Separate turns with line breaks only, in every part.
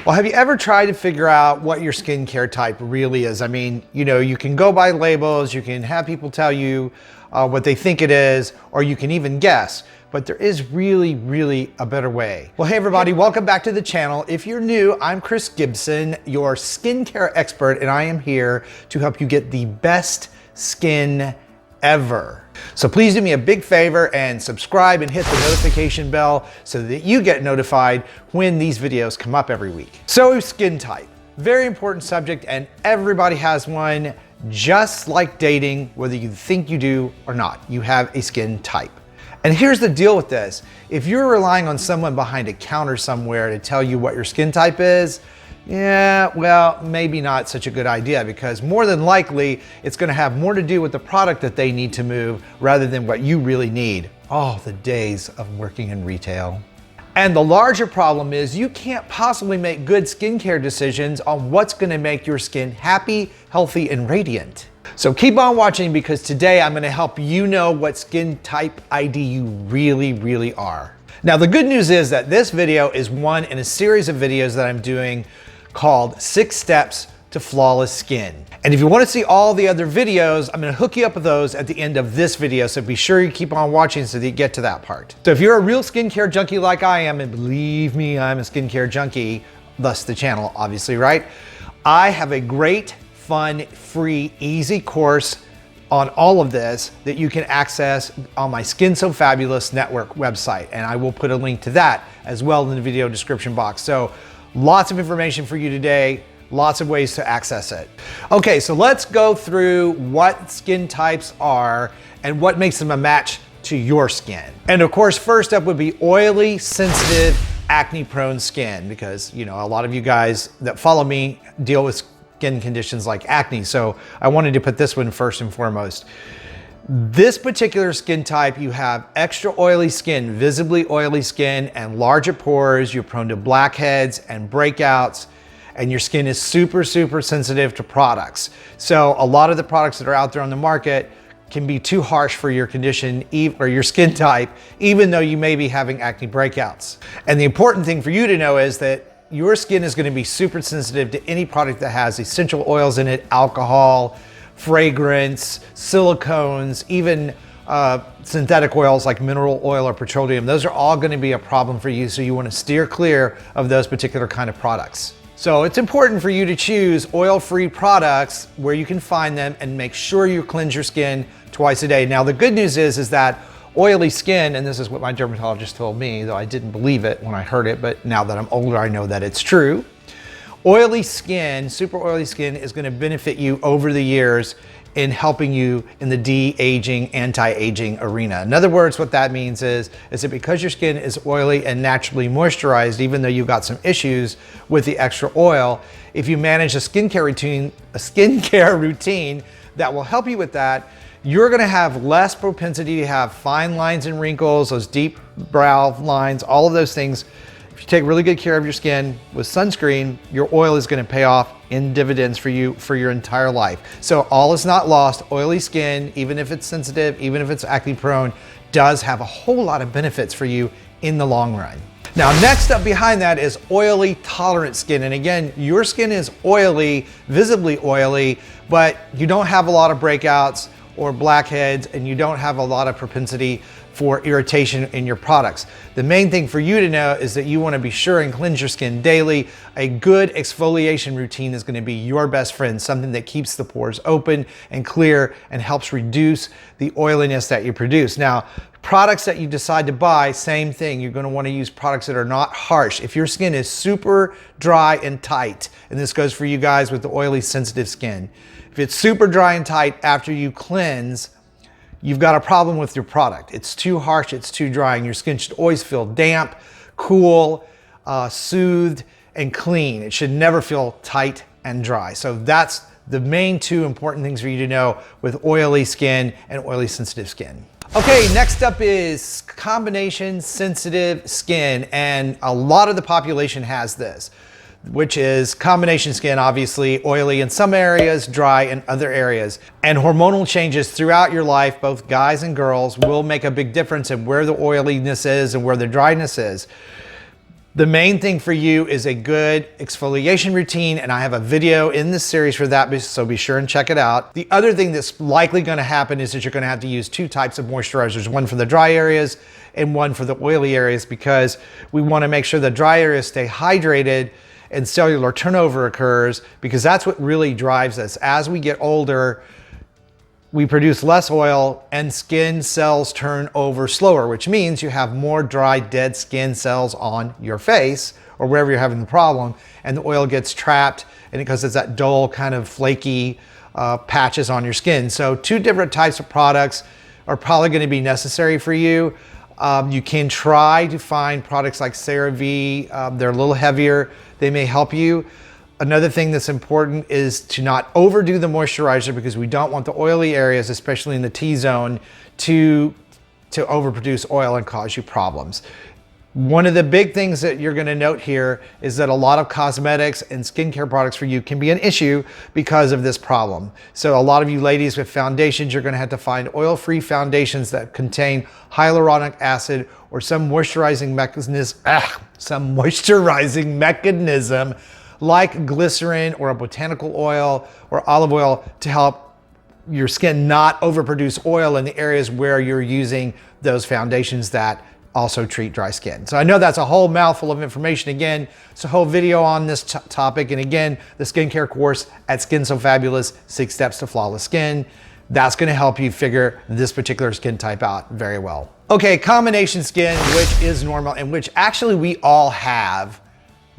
Well, have you ever tried to figure out what your skincare type really is? I mean, you can go by labels, you can have people tell you what they think it is, or you can even guess, but there is really a better way. Well, hey everybody, welcome back to the channel. If you're new, I'm Chris Gibson, your skincare expert, and I am here to help you get the best skin ever. So please do me a big favor and subscribe and hit the notification bell so that you get notified when these videos come up every week. So skin type, very important subject, and everybody has one. Just like dating, whether you think you do or not, you have a skin type. And here's the deal with this. If you're relying on someone behind a counter somewhere to tell you what your skin type is, yeah, well, maybe not such a good idea, because more than likely, it's gonna have more to do with the product that they need to move rather than what you really need. Oh, the days of working in retail. And the larger problem is you can't possibly make good skincare decisions on what's gonna make your skin happy, healthy, and radiant. So keep on watching, because today I'm gonna help you know what skin type ID you really are. Now, the good news is that this video is one in a series of videos that I'm doing called 6 Steps to Flawless Skin. And if you want to see all the other videos, I'm going to hook you up with those at the end of this video, so be sure you keep on watching so that you get to that part. So if you're a real skincare junkie like I am, and believe me, I'm a skincare junkie, thus the channel, obviously, right? I have a great, fun, free, easy course on all of this that you can access on my Skin So Fabulous Network website. And I will put a link to that as well in the video description box. So lots of information for you today, lots of ways to access it. Okay, so let's go through what skin types are and what makes them a match to your skin. And of course, first up would be oily, sensitive, acne-prone skin, because a lot of you guys that follow me deal with skin conditions like acne. So I wanted to put this one first and foremost. This particular skin type, you have extra oily skin, visibly oily skin, and larger pores. You're prone to blackheads and breakouts, and your skin is super sensitive to products. So a lot of the products that are out there on the market can be too harsh for your condition or your skin type, even though you may be having acne breakouts. And the important thing for you to know is that your skin is going to be super sensitive to any product that has essential oils in it, alcohol, fragrance, silicones, even synthetic oils like mineral oil or petroleum. Those are all going to be a problem for you, so you want to steer clear of those particular kind of products. So it's important for you to choose oil-free products where you can find them, and make sure you cleanse your skin twice a day. Now, the good news is that oily skin, and this is what my dermatologist told me, though I didn't believe it when I heard it, but now that I'm older, I know that it's true. Oily skin, super oily skin, is going to benefit you over the years in helping you in the de-aging, anti-aging arena. In other words, what that means is that because your skin is oily and naturally moisturized, even though you've got some issues with the extra oil, if you manage a skincare routine that will help you with that, you're gonna have less propensity to have fine lines and wrinkles, those deep brow lines, all of those things. If you take really good care of your skin with sunscreen, your oil is gonna pay off in dividends for you for your entire life. So all is not lost. Oily skin, even if it's sensitive, even if it's acne prone, does have a whole lot of benefits for you in the long run. Now, next up behind that is oily tolerant skin. And again, your skin is oily, visibly oily, but you don't have a lot of breakouts or blackheads, and you don't have a lot of propensity for irritation in your products. The main thing for you to know is that you want to be sure and cleanse your skin daily. A good exfoliation routine is going to be your best friend, something that keeps the pores open and clear and helps reduce the oiliness that you produce. Now, products that you decide to buy, same thing. You're going to want to use products that are not harsh. If your skin is super dry and tight, and this goes for you guys with the oily, sensitive skin, if it's super dry and tight after you cleanse, you've got a problem with your product. It's too harsh, it's too dry, and your skin should always feel damp, cool, soothed, and clean. It should never feel tight and dry. So that's the main 2 important things for you to know with oily skin and oily sensitive skin. Okay, next up is combination sensitive skin, and a lot of the population has this, which is combination skin, obviously oily in some areas, dry in other areas. And hormonal changes throughout your life, both guys and girls, will make a big difference in where the oiliness is and where the dryness is. The main thing for you is a good exfoliation routine, and I have a video in this series for that, so be sure and check it out. The other thing that's likely gonna happen is that you're gonna have to use 2 types of moisturizers, one for the dry areas and one for the oily areas, because we wanna make sure the dry areas stay hydrated and cellular turnover occurs, because that's what really drives us. As we get older, we produce less oil and skin cells turn over slower, which means you have more dry, dead skin cells on your face or wherever you're having the problem, and the oil gets trapped, and because it's that dull kind of flaky patches on your skin. So 2 different types of products are probably gonna be necessary for you. You can try to find products like CeraVe. They're a little heavier. They may help you. Another thing that's important is to not overdo the moisturizer, because we don't want the oily areas, especially in the T-zone, to overproduce oil and cause you problems. One of the big things that you're gonna note here is that a lot of cosmetics and skincare products for you can be an issue because of this problem. So a lot of you ladies with foundations, you're gonna have to find oil-free foundations that contain hyaluronic acid or some moisturizing mechanism like glycerin or a botanical oil or olive oil to help your skin not overproduce oil in the areas where you're using those foundations that also treat dry skin. So I know that's a whole mouthful of information. Again, it's a whole video on this topic. And again, the skincare course at Skin So Fabulous, 6 Steps to Flawless Skin. That's gonna help you figure this particular skin type out very well. Okay, combination skin, which is normal and which actually we all have.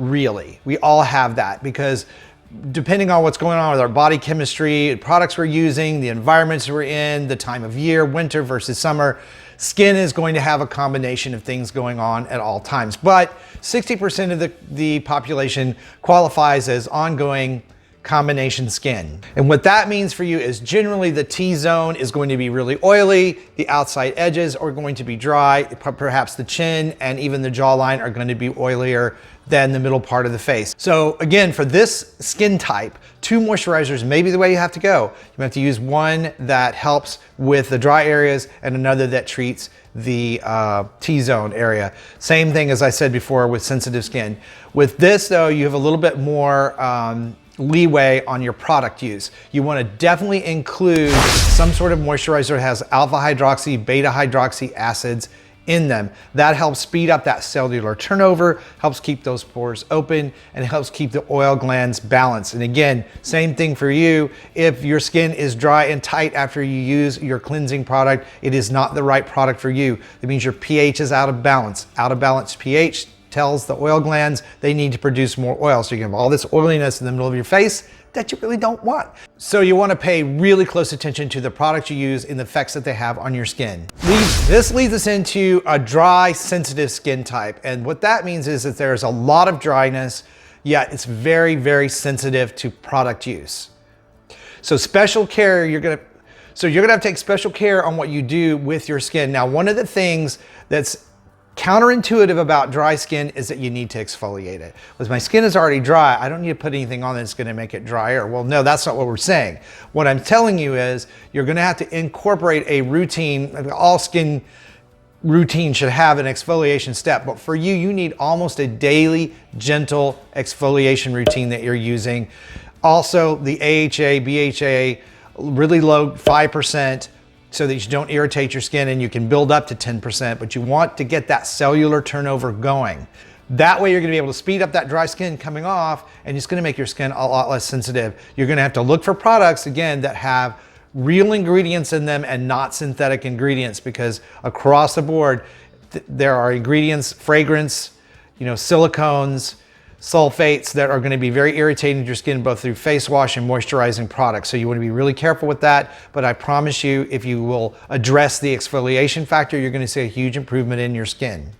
Really, we all have that, because depending on what's going on with our body chemistry, products we're using, the environments we're in, the time of year, winter versus summer, skin is going to have a combination of things going on at all times. But 60% of the population qualifies as ongoing combination skin. And what that means for you is generally the T-zone is going to be really oily, the outside edges are going to be dry, perhaps the chin and even the jawline are going to be oilier than the middle part of the face. So again, for this skin type, 2 moisturizers may be the way you have to go. You have to use one that helps with the dry areas and another that treats the T-zone area. Same thing as I said before with sensitive skin. With this though, you have a little bit more leeway on your product use. You want to definitely include some sort of moisturizer that has alpha hydroxy, beta hydroxy acids in them. That helps speed up that cellular turnover, helps keep those pores open, and helps keep the oil glands balanced. And again, same thing for you. If your skin is dry and tight after you use your cleansing product, it is not the right product for you. It means your pH is out of balance. Out of balance pH tells the oil glands they need to produce more oil. So you have all this oiliness in the middle of your face that you really don't want. So you want to pay really close attention to the products you use and the effects that they have on your skin. This leads us into a dry, sensitive skin type. And what that means is that there's a lot of dryness, yet it's very, very sensitive to product use. So special care, you're gonna have to take special care on what you do with your skin. Now, one of the things that's counterintuitive about dry skin is that you need to exfoliate it. Because my skin is already dry, I don't need to put anything on that's gonna make it drier. Well, no, that's not what we're saying. What I'm telling you is you're gonna have to incorporate a routine. All skin routine should have an exfoliation step, but for you, you need almost a daily, gentle exfoliation routine that you're using. Also, the AHA, BHA, really low, 5%, so that you don't irritate your skin, and you can build up to 10%, but you want to get that cellular turnover going. That way you're gonna be able to speed up that dry skin coming off, and it's gonna make your skin a lot less sensitive. You're gonna have to look for products, again, that have real ingredients in them and not synthetic ingredients, because across the board, there are ingredients, fragrance, silicones, sulfates that are going to be very irritating to your skin, both through face wash and moisturizing products. So you want to be really careful with that. But I promise you, if you will address the exfoliation factor, you're going to see a huge improvement in your skin.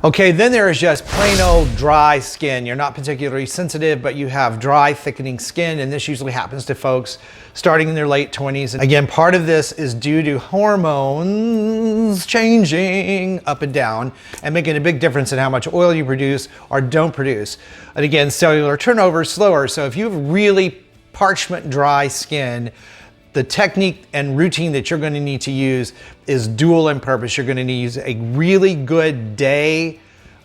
Okay, then there is just plain old dry skin. You're not particularly sensitive, but you have dry, thickening skin, and this usually happens to folks starting in their late 20s. And again, part of this is due to hormones changing up and down and making a big difference in how much oil you produce or don't produce. And again, cellular turnover is slower. So if you have really parchment dry skin, the technique and routine that you're going to need to use is dual in purpose. You're going to need to use a really good day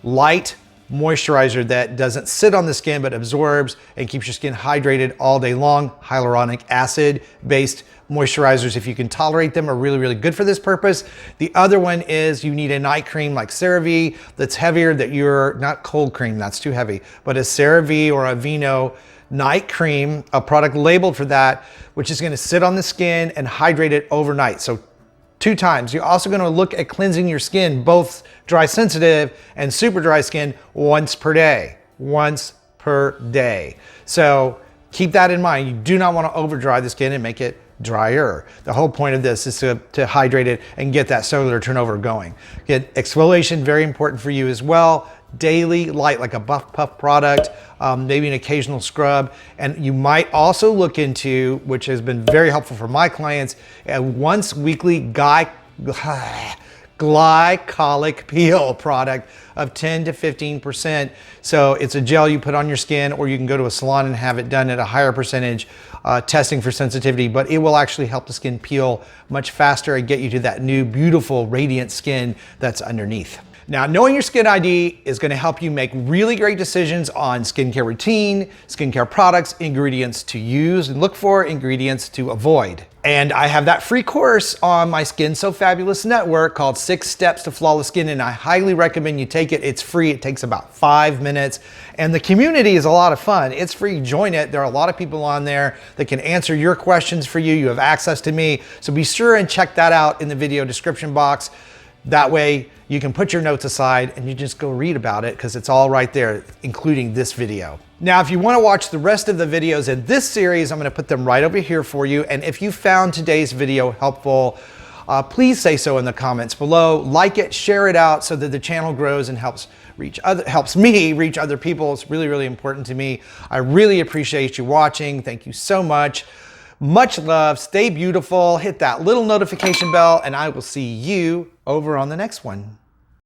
light moisturizer that doesn't sit on the skin but absorbs and keeps your skin hydrated all day long. Hyaluronic acid based moisturizers, if you can tolerate them, are really, really good for this purpose. The other one is you need a night cream like CeraVe that's heavier, that you're not cold cream, that's too heavy, but a CeraVe or a Vino night cream, a product labeled for that, which is going to sit on the skin and hydrate it overnight. So 2 times. You're also going to look at cleansing your skin, both dry sensitive and super dry skin, once per day. Once per day. So keep that in mind. You do not want to over dry the skin and make it drier. The whole point of this is to hydrate it and get that cellular turnover going. Get exfoliation, very important for you as well. Daily, light, like a Buff Puff product, maybe an occasional scrub. And you might also look into, which has been very helpful for my clients, a once weekly glycolic peel product of 10 to 15%. So it's a gel you put on your skin, or you can go to a salon and have it done at a higher percentage, testing for sensitivity, but it will actually help the skin peel much faster and get you to that new, beautiful, radiant skin that's underneath. Now, knowing your skin ID is going to help you make really great decisions on skincare routine, skincare products, ingredients to use, and look for ingredients to avoid. And I have that free course on my Skin So Fabulous network called 6 Steps to Flawless Skin, and I highly recommend you take it. It's free. It takes about 5 minutes, and the community is a lot of fun. It's free. Join it. There are a lot of people on there that can answer your questions for you. You have access to me, so be sure and check that out in the video description box. That way you can put your notes aside and you just go read about it, because it's all right there, including this video. Now, if you want to watch the rest of the videos in this series, I'm going to put them right over here for you. And if you found today's video helpful, please say so in the comments below. Like it, share it out so that the channel grows and helps me reach other people. It's really, really important to me. I really appreciate you watching. Thank you so much. Much love, stay beautiful, hit that little notification bell, and I will see you over on the next one.